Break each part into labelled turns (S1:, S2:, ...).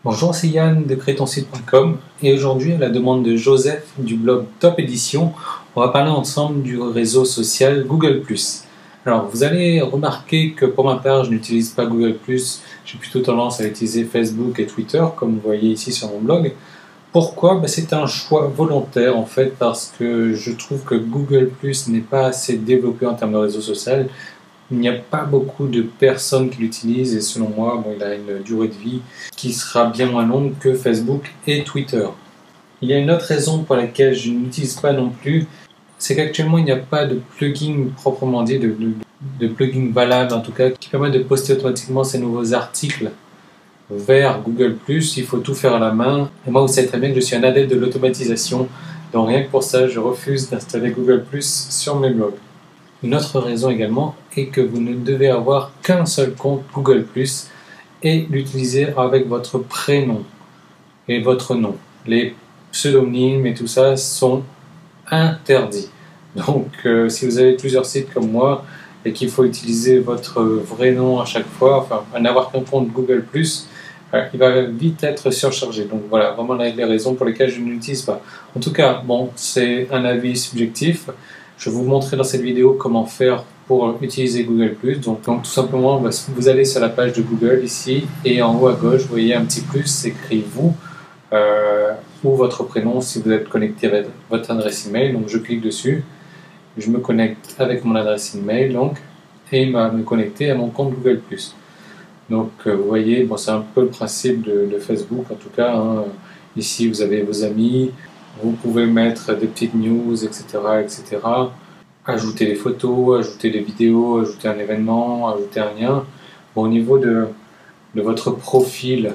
S1: Bonjour, c'est Yann de crétonsite.com et aujourd'hui, à la demande de Joseph du blog Top Édition, on va parler ensemble du réseau social Google+. Alors, vous allez remarquer que pour ma part, je n'utilise pas Google+, j'ai plutôt tendance à utiliser Facebook et Twitter, comme vous voyez ici sur mon blog. Pourquoi? C'est un choix volontaire en fait, parce que je trouve que Google+ n'est pas assez développé en termes de réseau social. Il n'y a pas beaucoup de personnes qui l'utilisent et selon moi, il a une durée de vie qui sera bien moins longue que Facebook et Twitter. Il y a une autre raison pour laquelle je n'utilise pas non plus, c'est qu'actuellement il n'y a pas de plugin proprement dit, de plugin valable en tout cas, qui permet de poster automatiquement ces nouveaux articles vers Google+. Il faut tout faire à la main. Et moi, vous savez très bien que je suis un adepte de l'automatisation, donc rien que pour ça, je refuse d'installer Google+ sur mes blogs. Une autre raison également est que vous ne devez avoir qu'un seul compte Google+, et l'utiliser avec votre prénom et votre nom. Les pseudonymes et tout ça sont interdits. Donc si vous avez plusieurs sites comme moi et qu'il faut utiliser votre vrai nom à chaque fois, enfin n'avoir qu'un compte Google+, il va vite être surchargé. Donc voilà, vraiment les raisons pour lesquelles je ne l'utilise pas. En tout cas, c'est un avis subjectif. Je vais vous montrer dans cette vidéo comment faire pour utiliser Google+. Donc tout simplement, vous allez sur la page de Google ici et en haut à gauche, vous voyez un petit plus, c'est écrit vous ou votre prénom si vous êtes connecté avec votre adresse email. Donc je clique dessus, je me connecte avec mon adresse email et il va me connecter à mon compte Google+. Donc vous voyez, c'est un peu le principe de Facebook en tout cas. Ici vous avez vos amis. Vous pouvez mettre des petites news, etc., etc. Ajouter des photos, ajouter des vidéos, ajouter un événement, ajouter un lien. Au niveau de votre profil,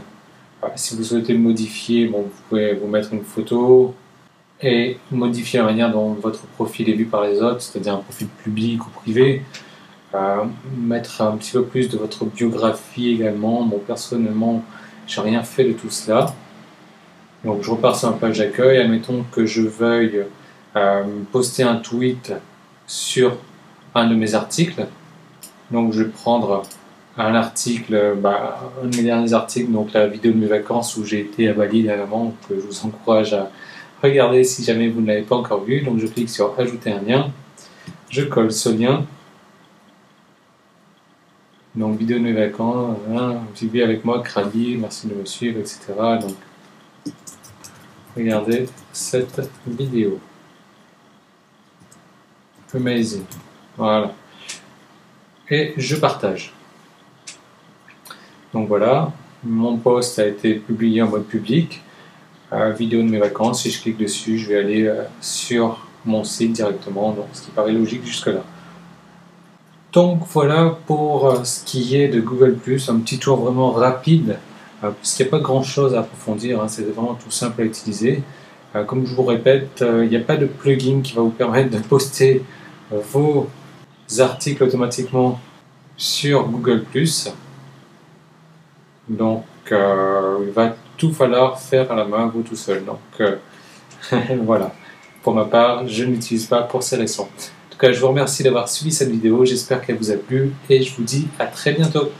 S1: si vous souhaitez le modifier, vous pouvez vous mettre une photo et modifier la manière dont votre profil est vu par les autres, c'est-à-dire un profil public ou privé. Mettre un petit peu plus de votre biographie également. Personnellement, j'ai rien fait de tout cela. Donc je repars sur ma page d'accueil, admettons que je veuille poster un tweet sur un de mes articles. Donc je vais prendre un article, un de mes derniers articles, donc la vidéo de mes vacances où j'ai été à Bali dernièrement, que je vous encourage à regarder si jamais vous ne l'avez pas encore vu. Donc je clique sur ajouter un lien, je colle ce lien. Donc vidéo de mes vacances, suivi avec moi, Krabi, merci de me suivre, etc. Donc regardez cette vidéo. Amazing. Voilà. Et je partage. Donc voilà, mon post a été publié en mode public. Vidéo de mes vacances, si je clique dessus, je vais aller sur mon site directement, donc ce qui paraît logique jusque-là. Donc voilà pour ce qui est de Google+, un petit tour vraiment rapide, parce qu'il n'y a pas grand-chose à approfondir, c'est vraiment tout simple à utiliser. Comme je vous répète, il n'y a pas de plugin qui va vous permettre de poster vos articles automatiquement sur Google+. Donc il va tout falloir faire à la main, vous tout seul. Donc voilà, pour ma part, je ne l'utilise pas pour ces raisons. En tout cas, je vous remercie d'avoir suivi cette vidéo, j'espère qu'elle vous a plu et je vous dis à très bientôt.